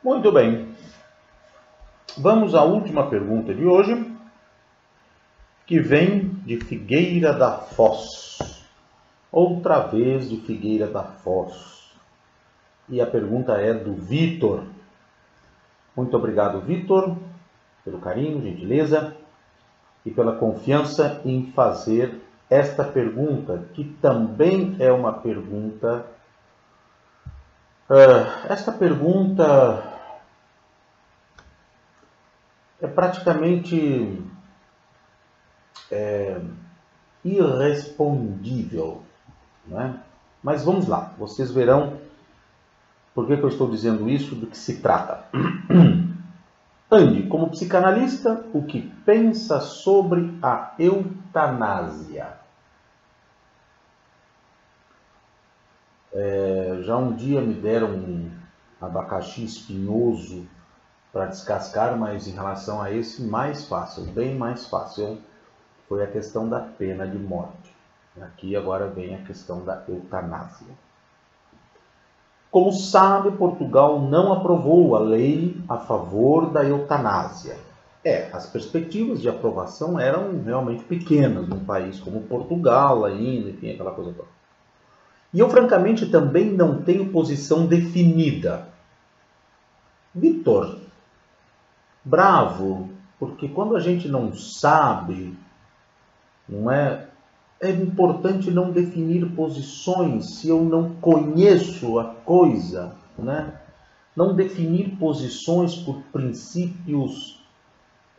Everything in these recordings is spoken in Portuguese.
Muito bem. Vamos à última pergunta de hoje, que vem de Figueira da Foz. Outra vez de Figueira da Foz. E a pergunta é do Vitor. Muito obrigado, Vitor, pelo carinho, gentileza e pela confiança em fazer esta pergunta, que também é uma pergunta... Esta pergunta é praticamente irrespondível, né? Mas vamos lá, vocês verão por que eu estou dizendo isso, do que se trata. Andy, como psicanalista, o que pensa sobre a eutanásia? Já um dia me deram um abacaxi espinhoso para descascar, mas em relação a esse, mais fácil, bem mais fácil, foi a questão da pena de morte. Aqui agora vem a questão da eutanásia. Como sabe, Portugal não aprovou a lei a favor da eutanásia. As perspectivas de aprovação eram realmente pequenas num país como Portugal ainda, enfim, aquela coisa toda. E eu, francamente, também não tenho posição definida. Vitor, bravo, porque quando a gente não sabe, não é importante não definir posições se eu não conheço a coisa, né? Não definir posições por princípios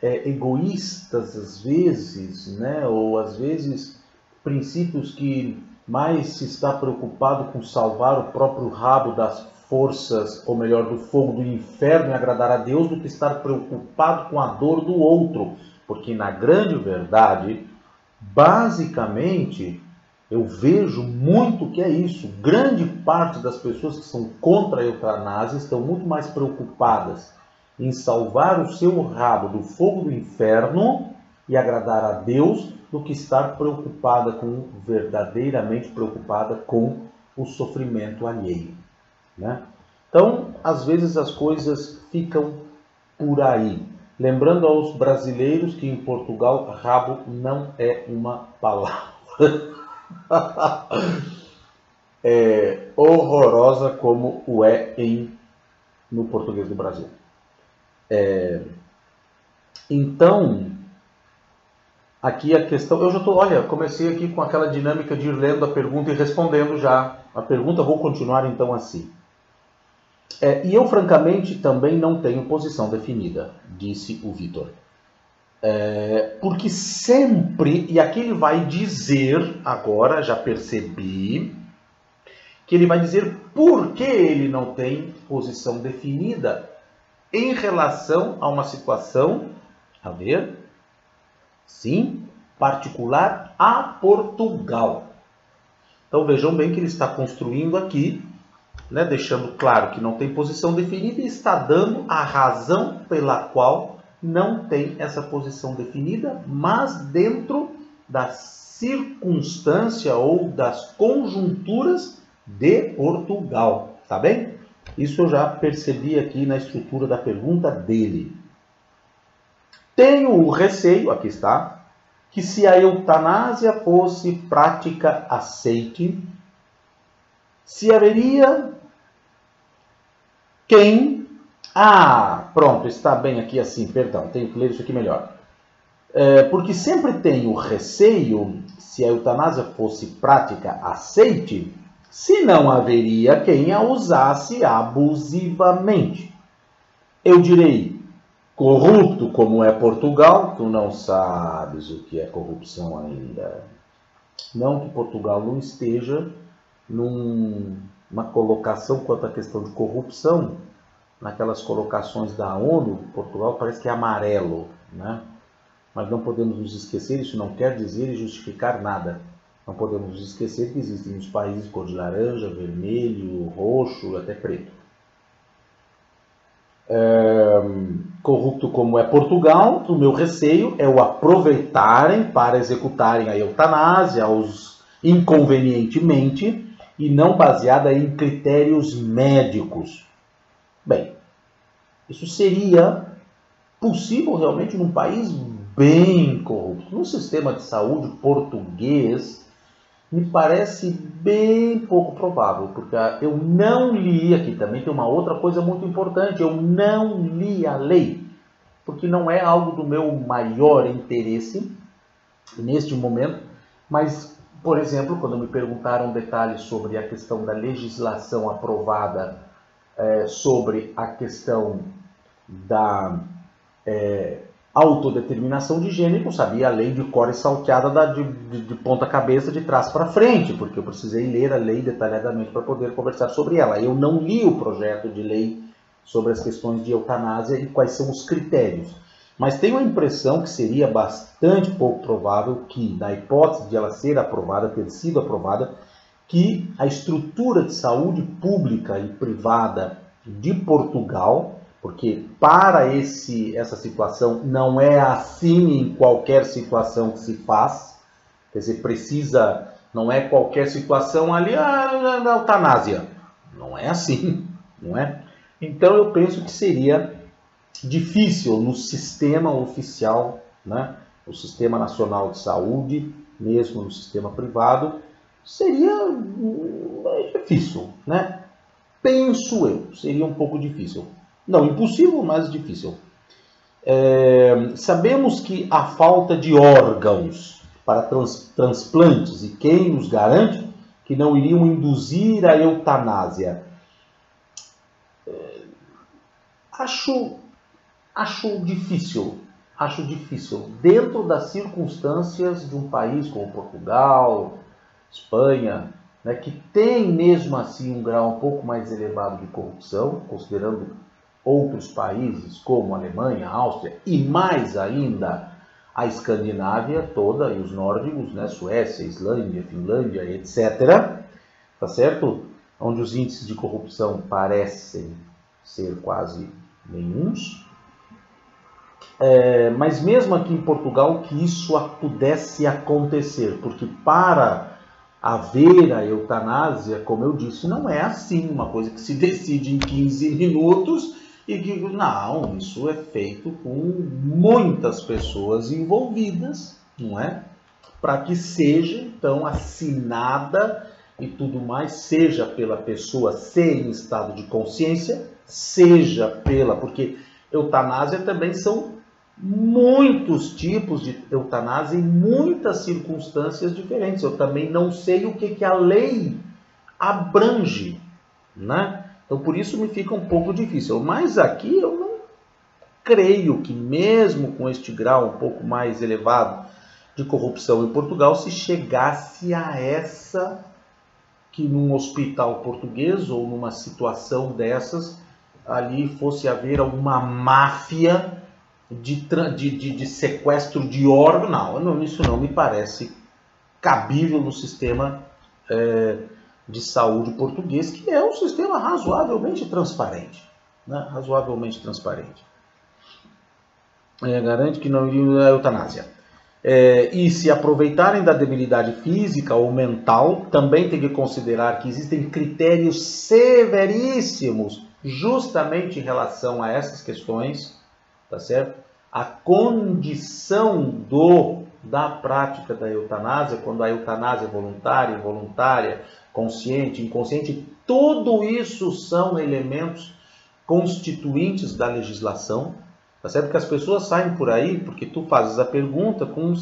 egoístas, às vezes, né? Ou às vezes princípios que mais se está preocupado com salvar o próprio rabo das forças, ou melhor, do fogo do inferno e agradar a Deus, do que estar preocupado com a dor do outro. Porque, na grande verdade, basicamente, eu vejo muito que é isso. Grande parte das pessoas que são contra a eutanásia estão muito mais preocupadas em salvar o seu rabo do fogo do inferno e agradar a Deus, do que estar verdadeiramente preocupada com o sofrimento alheio, né? Então, às vezes as coisas ficam por aí. Lembrando aos brasileiros que em Portugal rabo não é uma palavra horrorosa como o é no português do Brasil. Então, aqui a questão... Eu já estou, olha, comecei aqui com aquela dinâmica de ir lendo a pergunta e respondendo já. A pergunta vou continuar então assim. E eu, francamente, também não tenho posição definida, disse o Vitor. Porque sempre, e aqui ele vai dizer, agora já percebi, que ele vai dizer por que ele não tem posição definida em relação a uma situação, a ver, sim, particular a Portugal. Então vejam bem que ele está construindo aqui, né, deixando claro que não tem posição definida e está dando a razão pela qual não tem essa posição definida, mas dentro da circunstância ou das conjunturas de Portugal, tá bem? Isso eu já percebi aqui na estrutura da pergunta dele. Tenho o receio, aqui está, que se a eutanásia fosse prática aceite, se haveria quem... pronto, está bem aqui assim, perdão, tenho que ler isso aqui melhor. Porque sempre tenho receio, se a eutanásia fosse prática aceite, se não haveria quem a usasse abusivamente. Eu direi, corrupto como é Portugal, tu não sabes o que é corrupção ainda. Não que Portugal não esteja numa colocação quanto à questão de corrupção, naquelas colocações da ONU, Portugal parece que é amarelo, né? Mas não podemos nos esquecer, isso não quer dizer e justificar nada. Não podemos nos esquecer que existem nos países cor de laranja, vermelho, roxo, até preto. Corrupto como é Portugal, o meu receio é o aproveitarem para executarem a eutanásia inconvenientemente e não baseada em critérios médicos. Bem, Isso seria possível realmente num país bem corrupto. No sistema de saúde português, me parece bem pouco provável, porque eu não li, aqui também tem uma outra coisa muito importante, eu não li a lei, porque não é algo do meu maior interesse neste momento, mas, por exemplo, quando me perguntaram detalhes sobre a questão da legislação aprovada sobre a questão da autodeterminação de gênero, eu sabia a lei de cor e salteada de ponta cabeça, de trás para frente, porque eu precisei ler a lei detalhadamente para poder conversar sobre ela. Eu não li o projeto de lei sobre as questões de eutanásia e quais são os critérios. Mas tenho a impressão que seria bastante pouco provável que, na hipótese de ela ser aprovada, ter sido aprovada, que a estrutura de saúde pública e privada de Portugal, porque para essa situação não é assim em qualquer situação que se faz, quer dizer, precisa, não é qualquer situação ali, a eutanásia. Não é assim, não é? Então eu penso que seria difícil no sistema oficial, né, o Sistema Nacional de Saúde, mesmo no sistema privado, seria difícil, né? Penso eu, seria um pouco difícil. Não impossível, mas difícil. Sabemos que a falta de órgãos para transplantes, e quem nos garante que não iriam induzir a eutanásia? Acho difícil. Dentro das circunstâncias de um país como Portugal, Espanha, né, que tem mesmo assim um grau um pouco mais elevado de corrupção, considerando outros países como a Alemanha, a Áustria e mais ainda a Escandinávia toda e os nórdicos, né, Suécia, Islândia, Finlândia, etc. Tá certo? Onde os índices de corrupção parecem ser quase nenhuns. Mas mesmo aqui em Portugal que isso pudesse acontecer, porque para haver a eutanásia, como eu disse, não é assim, uma coisa que se decide em 15 minutos e que, não, isso é feito com muitas pessoas envolvidas, não é? Para que seja, então, assinada e tudo mais, seja pela pessoa ser em estado de consciência, seja porque eutanásia também são muitos tipos de eutanásia em muitas circunstâncias diferentes. Eu também não sei o que a lei abrange, né? Então, por isso me fica um pouco difícil. Mas aqui eu não creio que, mesmo com este grau um pouco mais elevado de corrupção em Portugal, se chegasse a essa, que num hospital português ou numa situação dessas, ali fosse haver alguma máfia de sequestro de órgão. Não, isso não me parece cabível no sistema de saúde português, que é um sistema razoavelmente transparente. Né? Razoavelmente transparente. Garante que não iria a eutanásia. E se aproveitarem da debilidade física ou mental, também tem que considerar que existem critérios severíssimos justamente em relação a essas questões, tá certo? A condição da prática da eutanásia, quando a eutanásia é voluntária, involuntária, consciente, inconsciente, tudo isso são elementos constituintes da legislação, tá certo? Que as pessoas saem por aí, porque tu fazes a pergunta com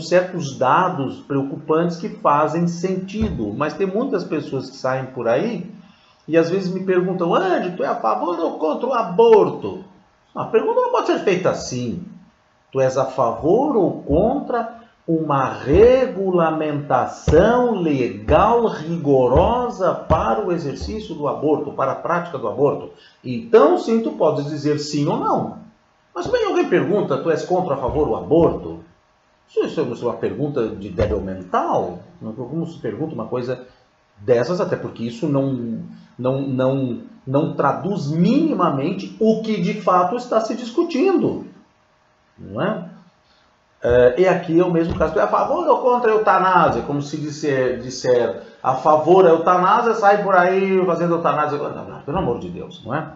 certos dados preocupantes que fazem sentido, mas tem muitas pessoas que saem por aí e às vezes me perguntam: Andy, tu é a favor ou contra o aborto? A pergunta não pode ser feita assim. Tu és a favor ou contra uma regulamentação legal rigorosa para o exercício do aborto, para a prática do aborto? Então, sim, tu podes dizer sim ou não. Mas bem, alguém pergunta: tu és contra ou a favor do aborto? Isso é uma pergunta de débil mental? Como se pergunta uma coisa dessas, até porque isso não traduz minimamente o que de fato está se discutindo, não é? E aqui é o mesmo caso: é a favor ou contra a eutanásia? Como se disser a favor da eutanásia, sai por aí fazendo eutanásia. Não, pelo amor de Deus, não é?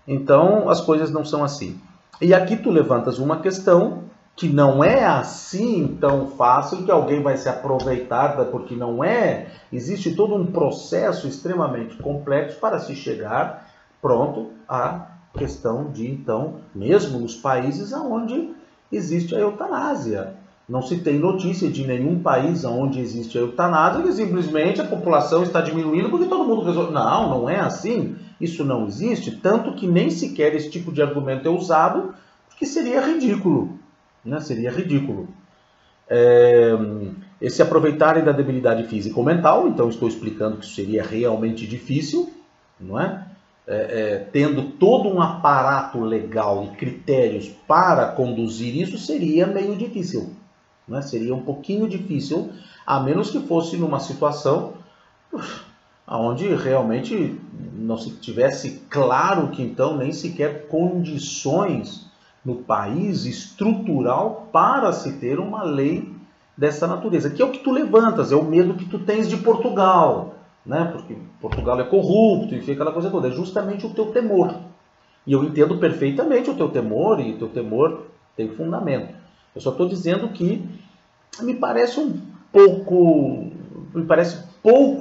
Então, as coisas não são assim. E aqui tu levantas uma questão que não é assim tão fácil que alguém vai se aproveitar, porque não é. Existe todo um processo extremamente complexo para se chegar, pronto, à questão de, então, mesmo nos países onde existe a eutanásia. Não se tem notícia de nenhum país onde existe a eutanásia que simplesmente a população está diminuindo porque todo mundo resolve. Não, não é assim. Isso não existe, tanto que nem sequer esse tipo de argumento é usado, porque seria ridículo. Né? Seria ridículo. Esse aproveitarem da debilidade física ou mental, então estou explicando que isso seria realmente difícil, não é? Tendo todo um aparato legal e critérios para conduzir isso, seria meio difícil. Né? Seria um pouquinho difícil, a menos que fosse numa situação onde realmente não se tivesse claro que então nem sequer condições no país estrutural para se ter uma lei dessa natureza, que é o que tu levantas, é o medo que tu tens de Portugal, né? Porque Portugal é corrupto, enfim, aquela coisa toda, é justamente o teu temor. E eu entendo perfeitamente o teu temor, e o teu temor tem fundamento. Eu só estou dizendo que me parece pouco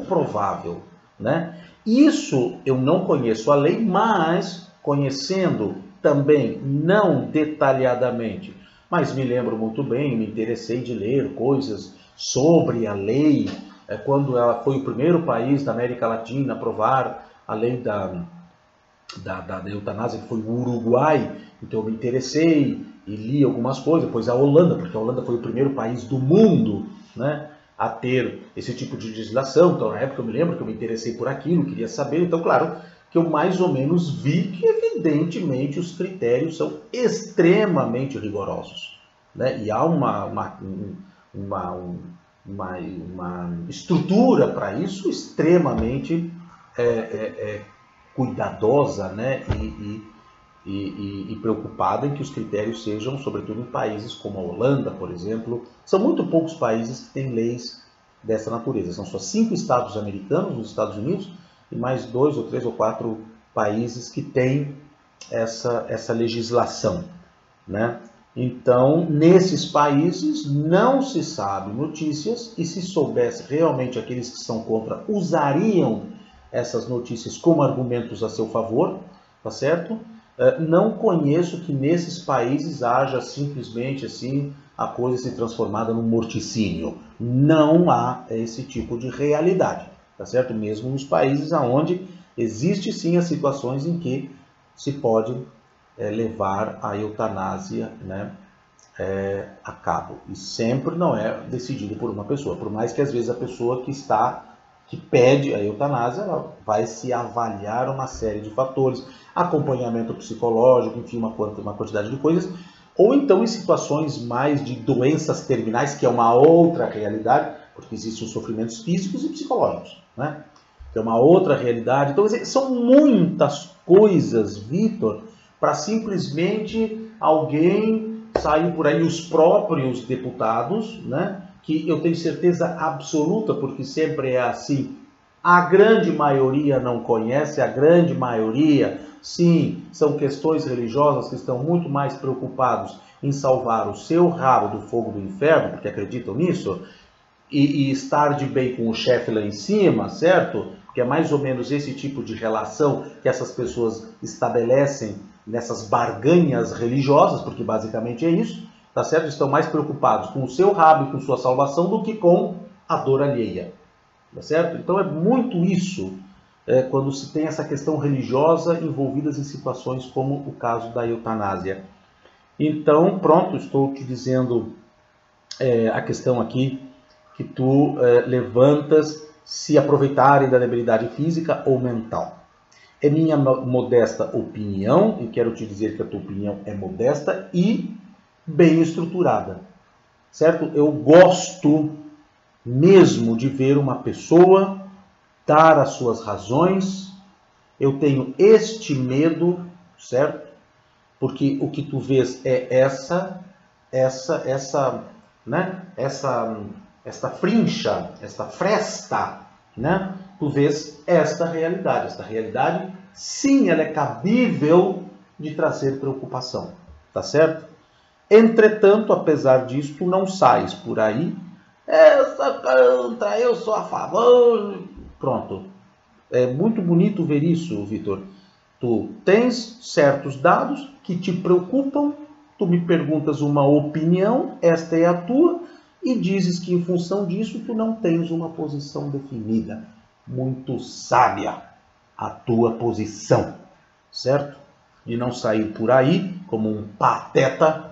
provável, né? Isso eu não conheço a lei, mas conhecendo também, não detalhadamente, mas me lembro muito bem, me interessei de ler coisas sobre a lei, quando ela foi o primeiro país da América Latina a aprovar a lei da eutanásia, que foi o Uruguai. Então eu me interessei e li algumas coisas, depois a Holanda, porque a Holanda foi o primeiro país do mundo, né, a ter esse tipo de legislação. Então na época eu me lembro que eu me interessei por aquilo, queria saber, então claro que eu mais ou menos vi que evidentemente os critérios são extremamente rigorosos, né, e há uma estrutura para isso extremamente cuidadosa, né, e preocupada em que os critérios sejam, sobretudo em países como a Holanda, por exemplo. São muito poucos países que têm leis dessa natureza. São só 5 estados americanos, nos Estados Unidos, e mais 2 ou 3 ou 4 países que têm essa legislação, né? Então, nesses países não se sabe notícias, e se soubesse realmente, aqueles que são contra usariam essas notícias como argumentos a seu favor, tá certo? Não conheço que nesses países haja simplesmente assim a coisa se transformada num morticínio. Não há esse tipo de realidade, tá certo? Mesmo nos países onde existe sim as situações em que se pode levar a eutanásia, né, a cabo. E sempre não é decidido por uma pessoa, por mais que às vezes a pessoa que pede a eutanásia, ela vai se avaliar uma série de fatores, acompanhamento psicológico, enfim, uma quantidade de coisas, ou então em situações mais de doenças terminais, que é uma outra realidade, porque existem os sofrimentos físicos e psicológicos, né? Que é uma outra realidade. Então, são muitas coisas, Vitor, para simplesmente alguém sair por aí, os próprios deputados, né? Que eu tenho certeza absoluta, porque sempre é assim, a grande maioria não conhece, a grande maioria, sim, são questões religiosas que estão muito mais preocupados em salvar o seu rabo do fogo do inferno, porque acreditam nisso, e estar de bem com o chefe lá em cima, certo? Que é mais ou menos esse tipo de relação que essas pessoas estabelecem nessas barganhas religiosas, porque basicamente é isso, tá certo? Estão mais preocupados com o seu rabo e com sua salvação do que com a dor alheia, tá certo? Então é muito isso quando se tem essa questão religiosa envolvidas em situações como o caso da eutanásia. Então, pronto, estou te dizendo a questão aqui que tu levantas, se aproveitarem da debilidade física ou mental. É minha modesta opinião, e quero te dizer que a tua opinião é modesta e bem estruturada, certo? Eu gosto mesmo de ver uma pessoa dar as suas razões. Eu tenho este medo, certo? Porque o que tu vês é né? Esta frincha, esta fresta, né? Tu vês esta realidade sim, ela é cabível de trazer preocupação, tá certo? Entretanto, apesar disso, tu não sais por aí, eu sou contra, eu sou a favor, pronto. É muito bonito ver isso, Vitor. Tu tens certos dados que te preocupam, tu me perguntas uma opinião, esta é a tua, e dizes que em função disso tu não tens uma posição definida. Muito sábia a tua posição, certo? De não sair por aí como um pateta,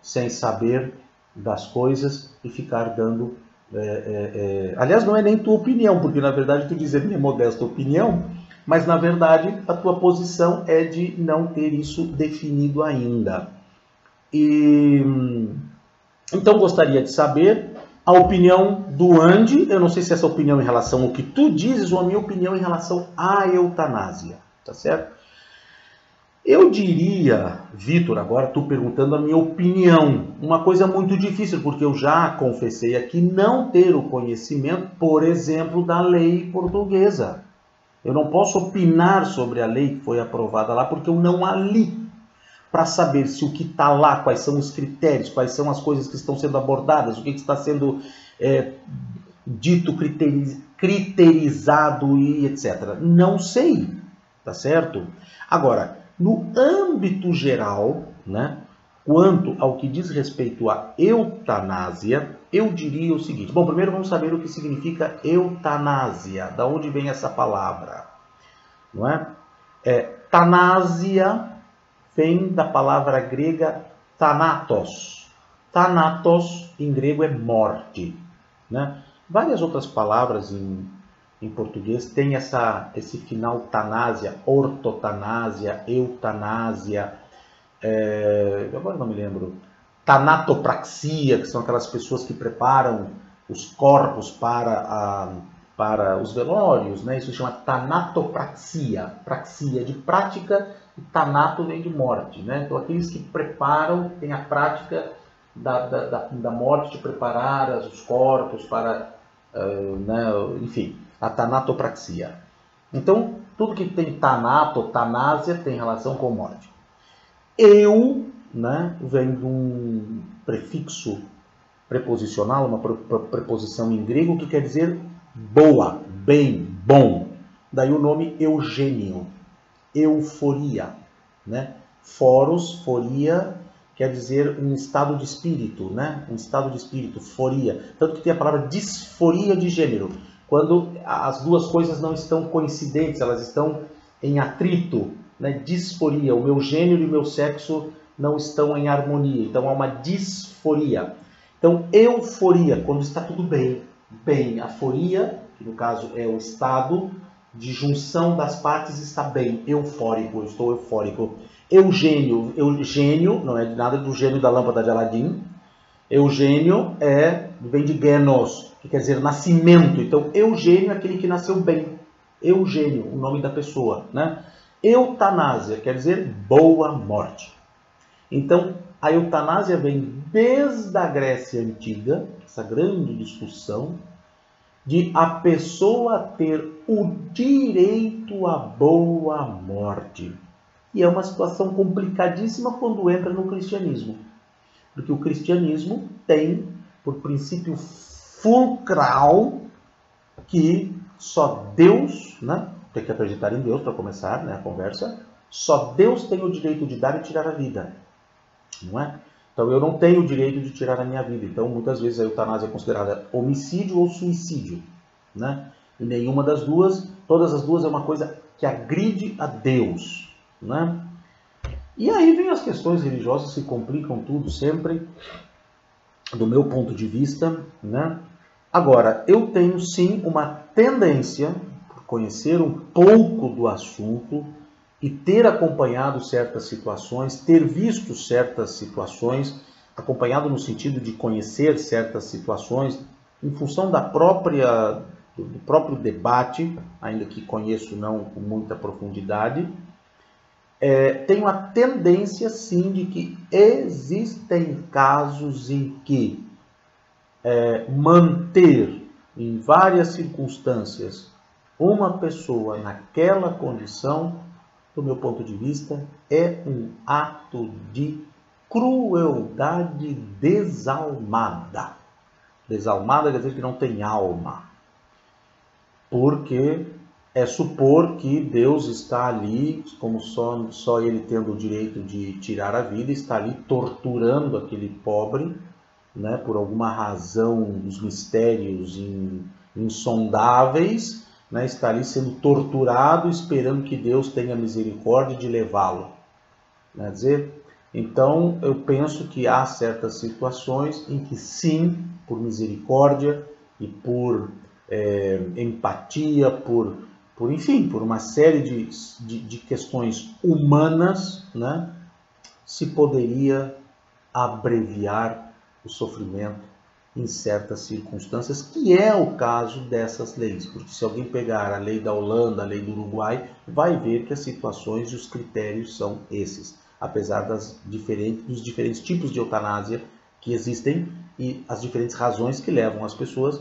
sem saber das coisas e ficar dando... Aliás, não é nem tua opinião, porque na verdade tu diz a minha modesta opinião, mas na verdade a tua posição é de não ter isso definido ainda. Então gostaria de saber a opinião do Andy, eu não sei se essa opinião em relação ao que tu dizes ou a minha opinião em relação à eutanásia, tá certo? Eu diria, Vitor, agora tu perguntando a minha opinião, uma coisa muito difícil, porque eu já confessei aqui não ter o conhecimento, por exemplo, da lei portuguesa. Eu não posso opinar sobre a lei que foi aprovada lá, porque eu não a li, para saber se o que está lá, quais são os critérios, quais são as coisas que estão sendo abordadas, o que está sendo dito, criterizado e etc. Não sei, tá certo? Agora, no âmbito geral, né, quanto ao que diz respeito à eutanásia, eu diria o seguinte. Bom, primeiro vamos saber o que significa eutanásia, da onde vem essa palavra, não é? Tanásia vem da palavra grega thanatos. Thanatos, em grego, é morte, né? Várias outras palavras em português têm esse final tanásia, ortotanásia, eutanásia, agora não me lembro, tanatopraxia, que são aquelas pessoas que preparam os corpos para os velórios, né? Isso se chama tanatopraxia, praxia de prática, e tanato vem de morte, né? Então aqueles que preparam, têm a prática da morte, de preparar os corpos para, enfim, a tanatopraxia. Então, tudo que tem tanato, tanásia, tem relação com morte. Né, vem de um prefixo preposicional, uma preposição em grego que quer dizer boa, bem, bom. Daí o nome Eugênio, euforia, né? Foros, foria, quer dizer um estado de espírito, né? Um estado de espírito, foria. Tanto que tem a palavra disforia de gênero, quando as duas coisas não estão coincidentes, elas estão em atrito, né? Disforia, o meu gênero e o meu sexo não estão em harmonia, então há uma disforia. Então, euforia, quando está tudo bem. Bem, aforia, que no caso é o estado de junção das partes, está bem, eufórico, eu estou eufórico. Eugênio, Eugênio, não é de nada do gênio da lâmpada de Aladim. Eugênio vem de genos, que quer dizer nascimento. Então, Eugênio é aquele que nasceu bem. Eugênio, o nome da pessoa, né? Eutanásia quer dizer boa morte. Então, a eutanásia vem desde a Grécia Antiga, essa grande discussão, de a pessoa ter o direito à boa morte. E é uma situação complicadíssima quando entra no cristianismo. Porque o cristianismo tem, por princípio fulcral, que só Deus, né? Tem que acreditar em Deus para começar, né, a conversa. Só Deus tem o direito de dar e tirar a vida. Não é? Então eu não tenho o direito de tirar a minha vida. Então muitas vezes a eutanásia é considerada homicídio ou suicídio, né? E nenhuma das duas, todas as duas é uma coisa que agride a Deus, né? E aí vem as questões religiosas que complicam tudo sempre, do meu ponto de vista, né? Agora, eu tenho sim uma tendência, por conhecer um pouco do assunto, e ter acompanhado certas situações, ter visto certas situações, acompanhado no sentido de conhecer certas situações, em função do próprio debate, ainda que conheço não com muita profundidade, tenho a tendência sim de que existem casos em que manter em várias circunstâncias uma pessoa naquela condição, do meu ponto de vista, é um ato de crueldade desalmada. Desalmada quer dizer que não tem alma. Porque é supor que Deus está ali, como só ele tendo o direito de tirar a vida, está ali torturando aquele pobre, né, por alguma razão dos mistérios insondáveis, né, está ali sendo torturado, esperando que Deus tenha misericórdia de levá-lo. Quer dizer, então eu penso que há certas situações em que sim, por misericórdia e por empatia, enfim, por uma série de questões humanas, né, se poderia abreviar o sofrimento em certas circunstâncias, que é o caso dessas leis. Porque se alguém pegar a lei da Holanda, a lei do Uruguai, vai ver que as situações e os critérios são esses, apesar dos diferentes tipos de eutanásia que existem e as diferentes razões que levam as pessoas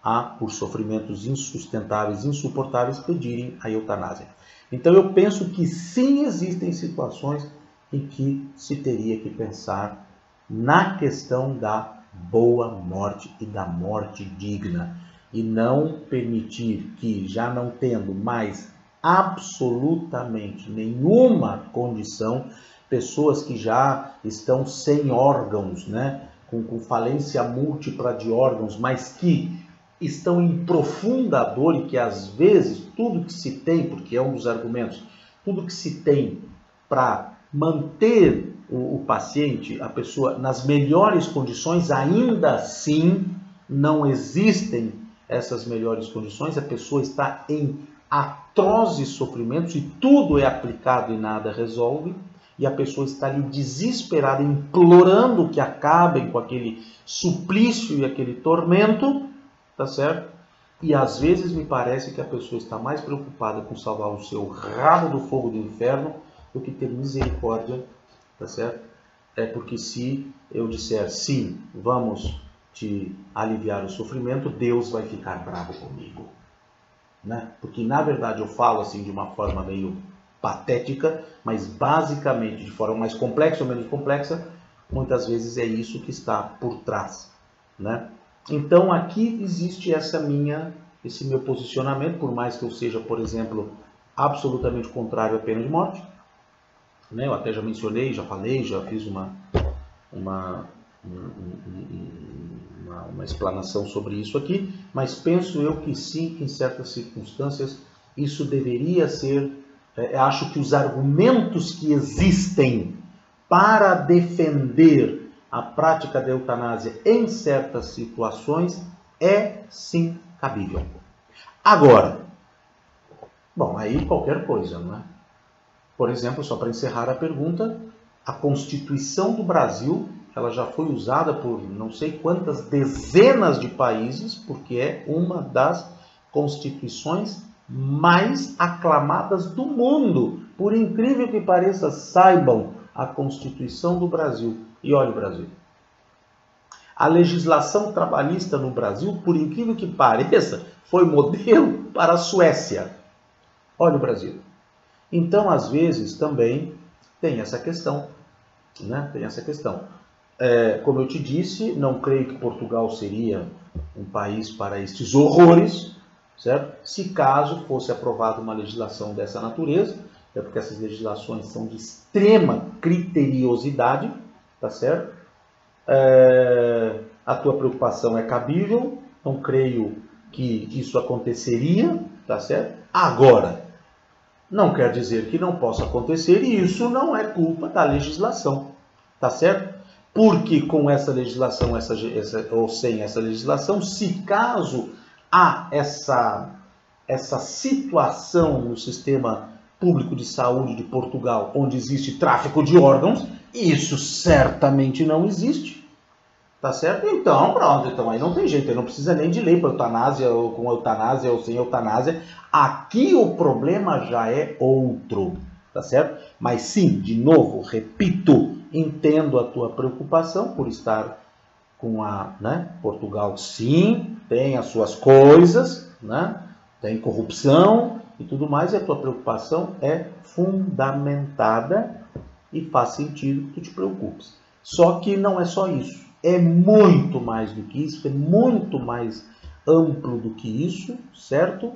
a, por sofrimentos insustentáveis, insuportáveis, pedirem a eutanásia. Então eu penso que sim, existem situações em que se teria que pensar na questão da boa morte e da morte digna, e não permitir que, já não tendo mais absolutamente nenhuma condição, pessoas que já estão sem órgãos, né, com falência múltipla de órgãos, mas que estão em profunda dor e que às vezes tudo que se tem, porque é um dos argumentos, tudo que se tem para manter o paciente, a pessoa, nas melhores condições, ainda assim não existem essas melhores condições, a pessoa está em atrozes sofrimentos e tudo é aplicado e nada resolve, e a pessoa está ali desesperada, implorando que acabem com aquele suplício e aquele tormento, tá certo? E às vezes me parece que a pessoa está mais preocupada com salvar o seu rabo do fogo do inferno do que ter misericórdia, tá certo? É porque se eu disser sim, vamos te aliviar o sofrimento, Deus vai ficar bravo comigo, né? Porque na verdade eu falo assim de uma forma meio patética, mas basicamente de forma mais complexa ou menos complexa, muitas vezes é isso que está por trás, né? Então aqui existe esse meu posicionamento, por mais que eu seja, por exemplo, absolutamente contrário à pena de morte, né? Eu até já mencionei, já falei, já fiz uma explanação sobre isso aqui, mas penso eu que sim, que em certas circunstâncias isso deveria ser, acho que os argumentos que existem para defender a prática da eutanásia em certas situações é sim cabível. Agora, bom, aí qualquer coisa, não é? Por exemplo, só para encerrar a pergunta, a Constituição do Brasil, ela já foi usada por não sei quantas dezenas de países, porque é uma das constituições mais aclamadas do mundo. Por incrível que pareça, saibam a Constituição do Brasil. E olha o Brasil. A legislação trabalhista no Brasil, por incrível que pareça, foi modelo para a Suécia. Olha o Brasil. Então, às vezes, também tem essa questão, né? Tem essa questão. Como eu te disse, não creio que Portugal seria um país para estes horrores, certo? Se caso fosse aprovada uma legislação dessa natureza, é porque essas legislações são de extrema criteriosidade, tá certo? A tua preocupação é cabível, não creio que isso aconteceria, tá certo? Agora, não quer dizer que não possa acontecer e isso não é culpa da legislação, tá certo? Porque com essa legislação ou sem essa legislação, se caso há essa situação no sistema público de saúde de Portugal, onde existe tráfico de órgãos, isso certamente não existe, tá certo? Então, pronto, então aí não tem jeito, aí não precisa nem de lei para eutanásia, ou com eutanásia ou sem eutanásia. Aqui o problema já é outro, tá certo? Mas sim, de novo, repito, entendo a tua preocupação por estar com Portugal, sim, tem as suas coisas, né? tem corrupção e tudo mais, e a tua preocupação é fundamentada e faz sentido que tu te preocupes. Só que não é só isso, é muito mais do que isso, é muito mais amplo do que isso, certo?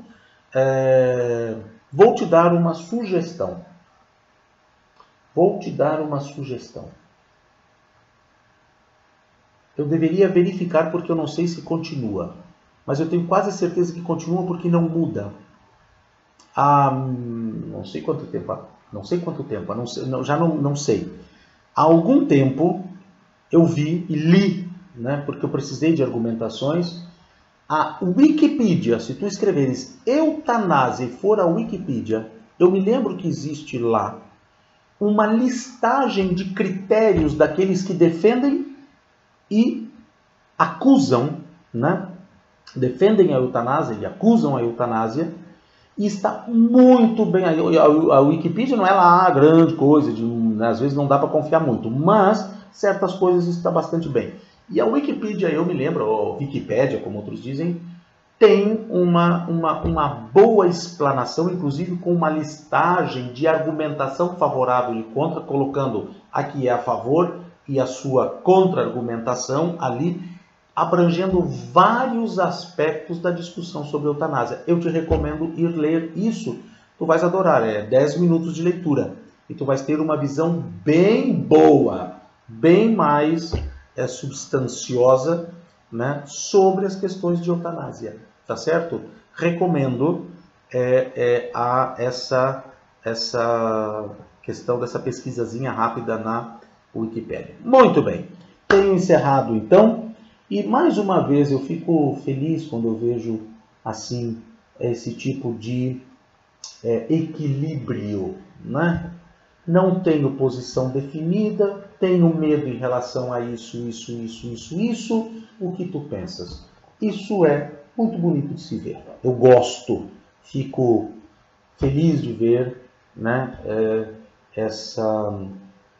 Vou te dar uma sugestão. Eu deveria verificar porque eu não sei se continua, mas eu tenho quase certeza que continua porque não muda. Há não sei quanto tempo, não sei. Há algum tempo eu vi e li, né, porque eu precisei de argumentações, a Wikipedia, se tu escreveres eutanásia e for a Wikipedia, eu me lembro que existe lá uma listagem de critérios daqueles que defendem e acusam, né? Defendem a eutanásia e acusam a eutanásia, e está muito bem. A Wikipedia não é lá grande coisa, às vezes não dá para confiar muito, mas certas coisas está bastante bem. E a Wikipedia, eu me lembro, ou Wikipédia, como outros dizem, tem uma boa explanação, inclusive com uma listagem de argumentação favorável e contra, colocando a que é a favor e a sua contra-argumentação ali, abrangendo vários aspectos da discussão sobre eutanásia. Eu te recomendo ir ler isso, tu vais adorar, 10 minutos de leitura, e tu vais ter uma visão bem boa, bem mais substanciosa, né, sobre as questões de eutanásia, tá certo? Recomendo essa questão dessa pesquisazinha rápida na Wikipédia. Muito bem, tenho encerrado então, e mais uma vez eu fico feliz quando eu vejo assim esse tipo de equilíbrio, né? Não tenho posição definida, tenho medo em relação a isso. O que tu pensas? Isso é muito bonito de se ver. Eu gosto, fico feliz de ver, né,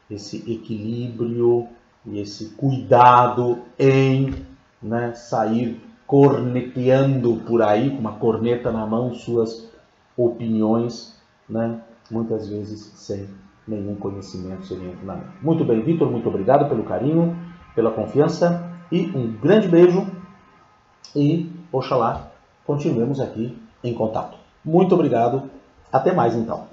esse equilíbrio e esse cuidado em, né, sair corneteando por aí, com uma corneta na mão, suas opiniões, né, muitas vezes sem nenhum conhecimento, sem nenhum fundamento. Muito bem, Vitor, muito obrigado pelo carinho, pela confiança, e um grande beijo, e oxalá continuemos aqui em contato. Muito obrigado, até mais então.